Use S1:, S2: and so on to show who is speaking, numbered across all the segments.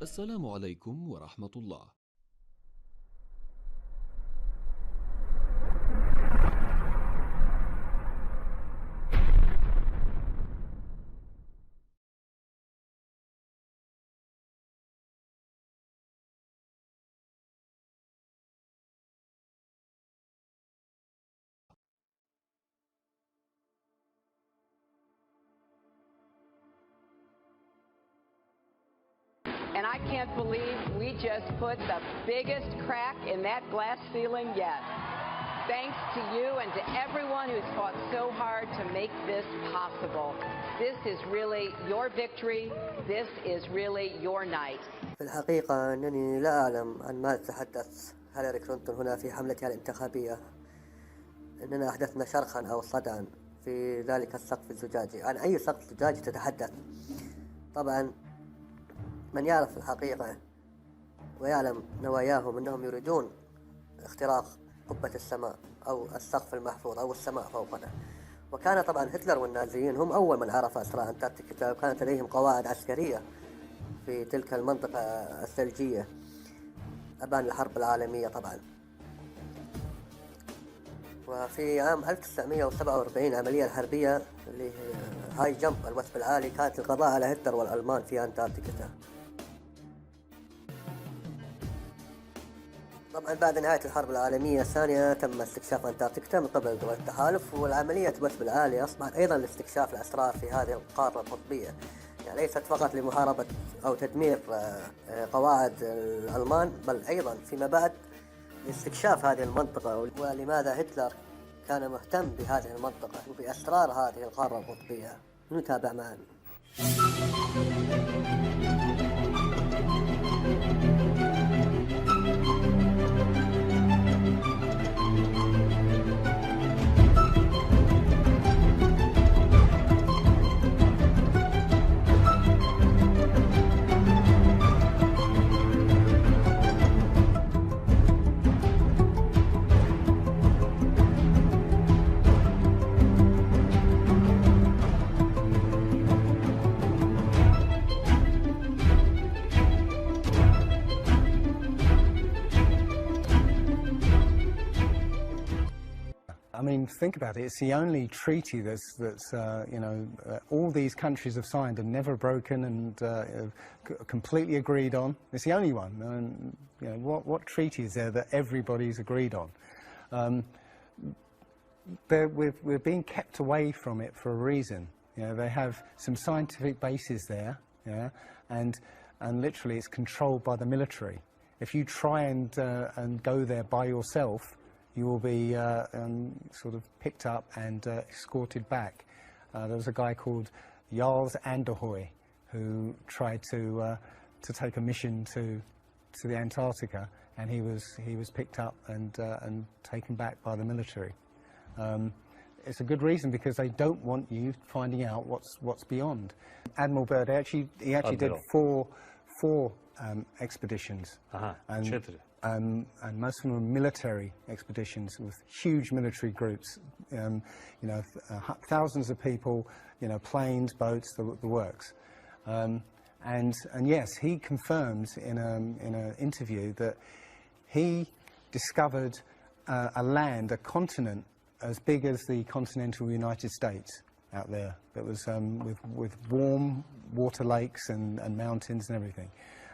S1: السلام عليكم ورحمة الله.
S2: And I can't believe we just put the biggest crack in that glass ceiling yet. Thanks to you and to everyone who's fought so hard to make this possible. This is really your victory. This is really your night.
S3: في الحقيقة أنني لا أعلم عن ماذا تتحدث هيلاري كلينتون هنا في حملتها الانتخابية. أننا أحدثنا شرخا أو صدعا في ذلك السقف الزجاجي. عن أي سقف زجاجي تتحدث؟ طبعا من يعرف الحقيقة ويعلم نواياهم أنهم يريدون اختراق قبة السماء أو السقف المحفوظ أو السماء فوقنا. وكان طبعا هتلر والنازيين هم أول من عرف أسرار أنتاركتيكا، وكانت لديهم قواعد عسكرية في تلك المنطقة الثلجية أبان الحرب العالمية طبعا. وفي عام 1947 العملية الحربية اللي هاي جمب الوثب العالي كانت القضاء على هتلر والألمان في أنتاركتيكا. طبعا بعد نهاية الحرب العالمية الثانية تم استكشاف أنتاركتيكا من قبل دول التحالف، والعملية الوثب العالي أصبحت أيضا لاستكشاف الأسرار في هذه القارة القطبية، يعني ليست فقط لمحاربة أو تدمير قواعد الألمان، بل أيضا فيما بعد لاستكشاف هذه المنطقة. ولماذا هتلر كان مهتم بهذه المنطقة وبأسرار هذه القارة القطبية؟ نتابع معا.
S4: I mean, think about it. It's the only treaty that's all these countries have signed and never broken and completely agreed on. It's the only one. And you know, what treaty is there that everybody's agreed on? We're being kept away from it for a reason. You know, they have some scientific bases there, yeah, and literally it's controlled by the military. If you try and go there by yourself, you will be sort of picked up and escorted back. There was a guy called Jarls Anderhoy who tried to take a mission to the Antarctica, and he was picked up and taken back by the military. It's a good reason, because they don't want you finding out what's beyond. Admiral Byrd he actually did four expeditions. And most of them were military expeditions with huge military groups, you know, thousands of people, you know, planes, boats, the works. And yes, he confirms in an interview that he discovered a land, a continent as big as the continental United States out there, that was with warm water lakes and mountains and everything,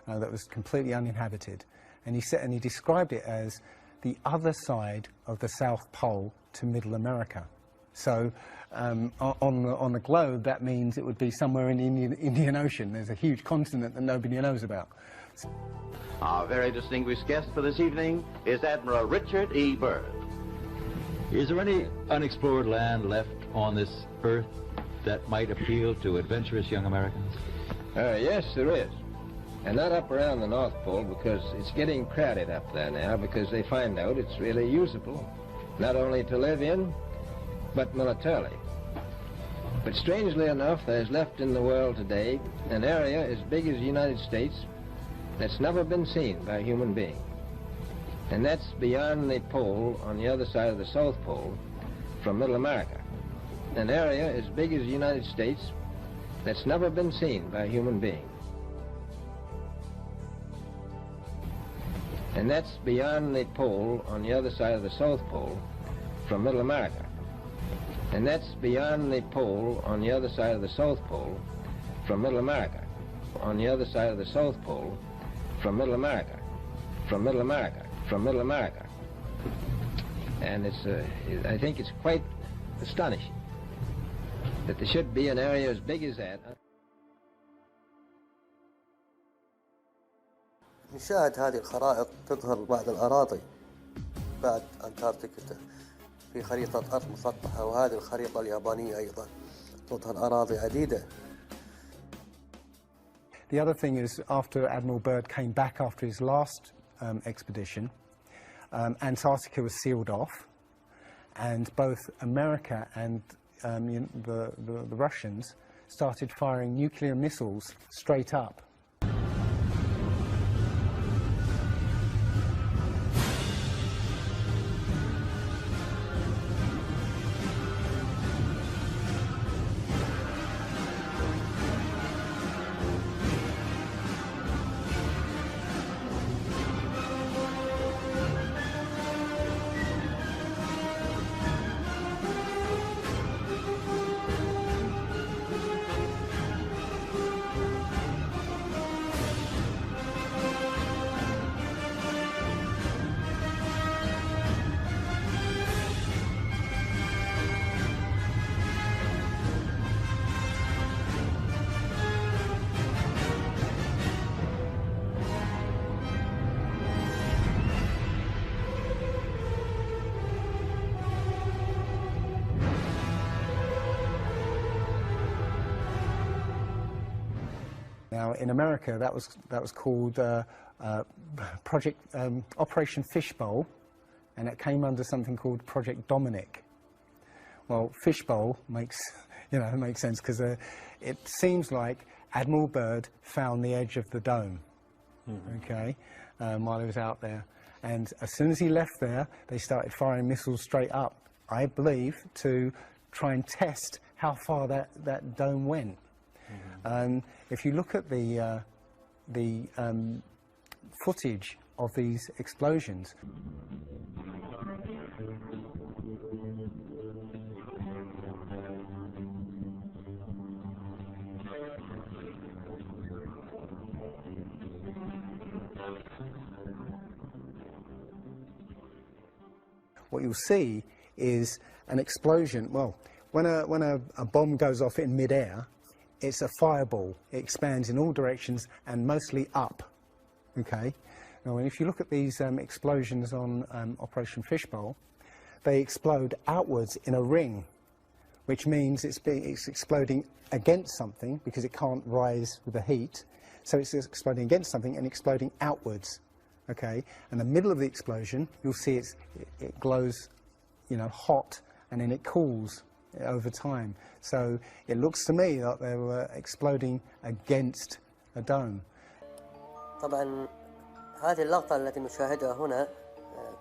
S4: that was completely uninhabited. And he described it as the other side of the South Pole to Middle America. So on the globe, that means it would be somewhere in the Indian Ocean. There's a huge continent that nobody knows about.
S5: Our very distinguished guest for this evening is Admiral Richard E. Byrd.
S6: Is there any unexplored land left on this earth that might appeal to adventurous young Americans?
S7: Yes, there is. And not up around the North Pole, because it's getting crowded up there now, because they find out it's really usable, not only to live in, but militarily. But strangely enough, there's left in the world today an area as big as the United States that's never been seen by a human being. And that's beyond the pole on the other side of the South Pole from Middle America. An area as big as the United States that's never been seen by a human being. And that's beyond the pole on the other side of the South Pole from Middle America. And that's beyond the pole on the other side of the South Pole from Middle America. On the other side of the South Pole from Middle America. From Middle America. From Middle America. And it's, I think it's quite astonishing that there should be an area as big as that.
S3: نشاهد هذه الخرائط تظهر بعض الأراضي بعد أنتاركتيكا في خريطة أرض مسطحة، وهذه الخريطة اليابانية أيضا تظهر أراضي عديدة.
S4: The other thing is, after Admiral Byrd came back after his last expedition, Antarctica was sealed off, and both America and the Russians started firing nuclear missiles straight up. Now, in America, that was called Project Operation Fishbowl, and it came under something called Project Dominic. Well, Fishbowl makes sense because it seems like Admiral Byrd found the edge of the dome, okay, while he was out there, and as soon as he left there, they started firing missiles straight up, I believe, to try and test how far that dome went. If you look at the footage of these explosions, what you'll see is an explosion. Well, when a bomb goes off in mid-air, it's a fireball. It expands in all directions and mostly up, okay? Now, if you look at these explosions on Operation Fishbowl, they explode outwards in a ring, which means it's exploding against something because it can't rise with the heat. So it's exploding against something and exploding outwards, okay? And the middle of the explosion, you'll see it glows, hot, and then it cools over time. So it looks to me like they were exploding against a dome.
S3: طبعا هذه اللقطة التي نشاهدها هنا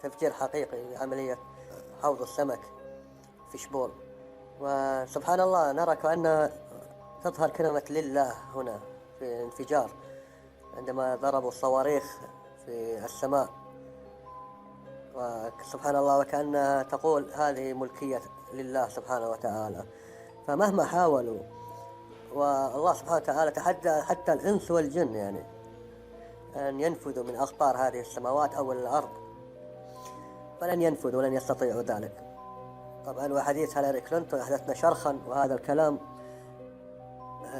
S3: تفجير حقيقي لعملية حوض السمك فيشبول، وسبحان الله نرى كأن تظهر كلمة لله هنا في انفجار عندما ضربوا الصواريخ في السماء، وسبحان الله وكأنها تقول هذه ملكية لله سبحانه وتعالى. فمهما حاولوا، والله سبحانه وتعالى تحدى حتى الإنس والجن أن ينفذوا من أقطار هذه السماوات أو الأرض، فلن ينفذوا ولن يستطيعوا ذلك. طبعا وحديث هيلاري كلينتون أحدثنا شرخا، وهذا الكلام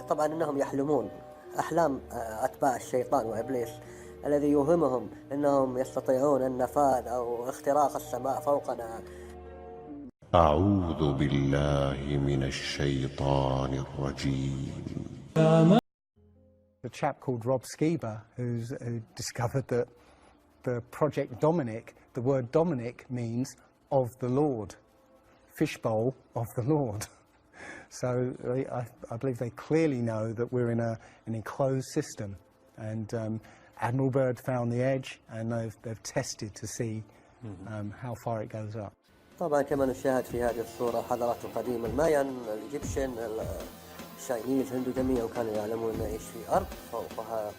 S3: طبعا أنهم يحلمون أحلام أتباع الشيطان وإبليس الذي يوهمهم أنهم يستطيعون النفاذ أو اختراق السماء فوقنا.
S8: أعوذ بالله من الشيطان الرجيم.
S4: A chap called Rob Skiba who discovered that the Project Dominic, the word Dominic means of the Lord, fishbowl of the Lord. So I believe they clearly know that we're in an enclosed system, and Admiral Byrd found the edge, and they've tested to see how far it goes up.
S3: طبعا كما نشاهد في هذه الصورة حضارات القديمة، المايان، الإيجيبشن، الشاينيز، الهندو، جميعهم كانوا يعلمون أن نعيش في أرض فوقها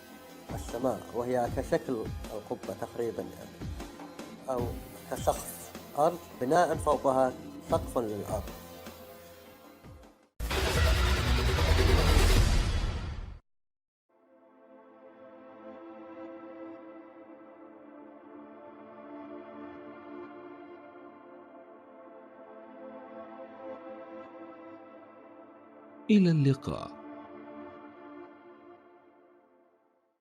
S3: السماء، وهي كشكل القبة تقريبا يعني، أو كسقف أرض بناء فوقها سقف للأرض.
S1: إلى اللقاء.